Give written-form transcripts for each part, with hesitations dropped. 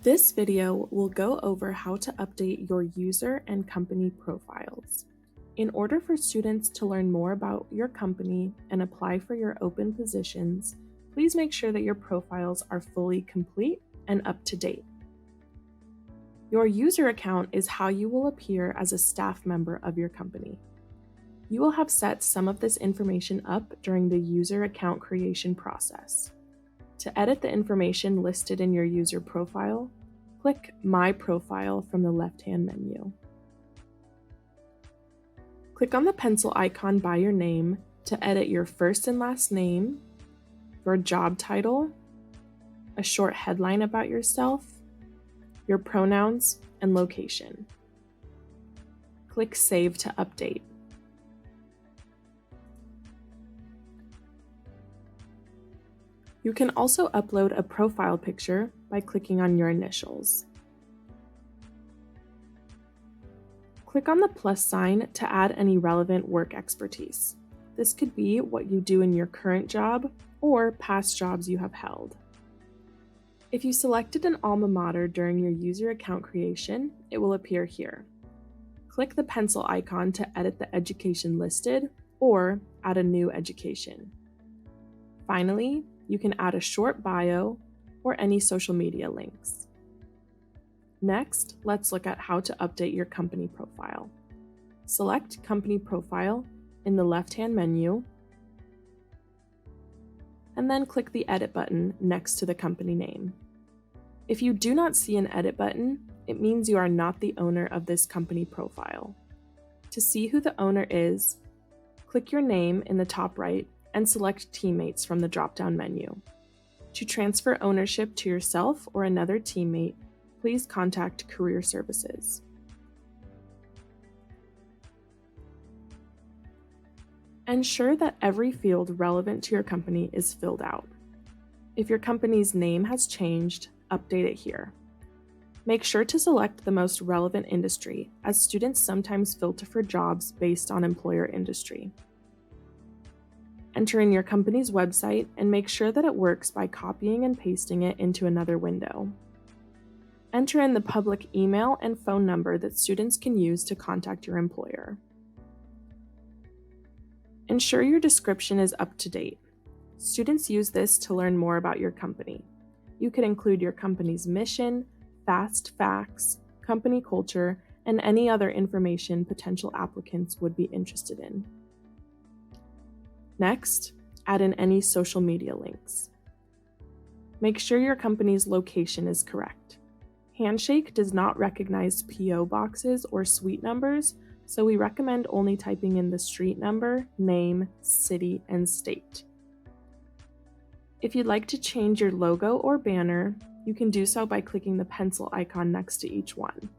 This video will go over how to update your user and company profiles. In order for students to learn more about your company and apply for your open positions, please make sure that your profiles are fully complete and up to date. Your user account is how you will appear as a staff member of your company. You will have set some of this information up during the user account creation process. To edit the information listed in your user profile, click My Profile from the left-hand menu. Click on the pencil icon by your name to edit your first and last name, your job title, a short headline about yourself, your pronouns, and location. Click Save to update. You can also upload a profile picture by clicking on your initials. Click on the plus sign to add any relevant work expertise. This could be what you do in your current job or past jobs you have held. If you selected an alma mater during your user account creation, it will appear here. Click the pencil icon to edit the education listed or add a new education. Finally, you can add a short bio or any social media links. Next, let's look at how to update your company profile. Select Company Profile in the left-hand menu, and then click the Edit button next to the company name. If you do not see an Edit button, it means you are not the owner of this company profile. To see who the owner is, click your name in the top right and select Teammates from the drop-down menu. To transfer ownership to yourself or another teammate, please contact Career Services. Ensure that every field relevant to your company is filled out. If your company's name has changed, update it here. Make sure to select the most relevant industry, as students sometimes filter for jobs based on employer industry. Enter in your company's website and make sure that it works by copying and pasting it into another window. Enter in the public email and phone number that students can use to contact your employer. Ensure your description is up to date. Students use this to learn more about your company. You could include your company's mission, fast facts, company culture, and any other information potential applicants would be interested in. Next, add in any social media links. Make sure your company's location is correct. Handshake does not recognize PO boxes or suite numbers, so we recommend only typing in the street number, name, city, and state. If you'd like to change your logo or banner, you can do so by clicking the pencil icon next to each one.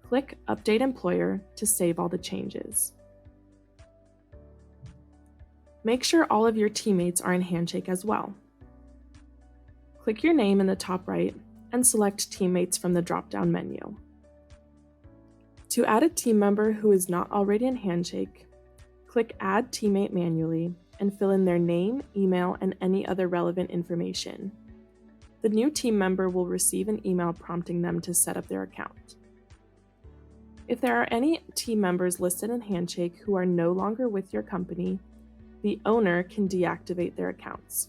Click Update Employer to save all the changes. Make sure all of your teammates are in Handshake as well. Click your name in the top right and select Teammates from the drop-down menu. To add a team member who is not already in Handshake, click Add Teammate manually and fill in their name, email, and any other relevant information. The new team member will receive an email prompting them to set up their account. If there are any team members listed in Handshake who are no longer with your company, the owner can deactivate their accounts.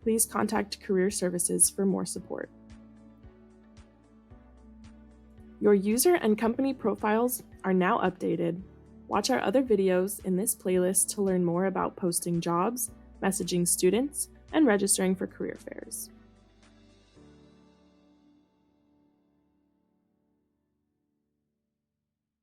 Please contact Career Services for more support. Your user and company profiles are now updated. Watch our other videos in this playlist to learn more about posting jobs, messaging students, and registering for career fairs.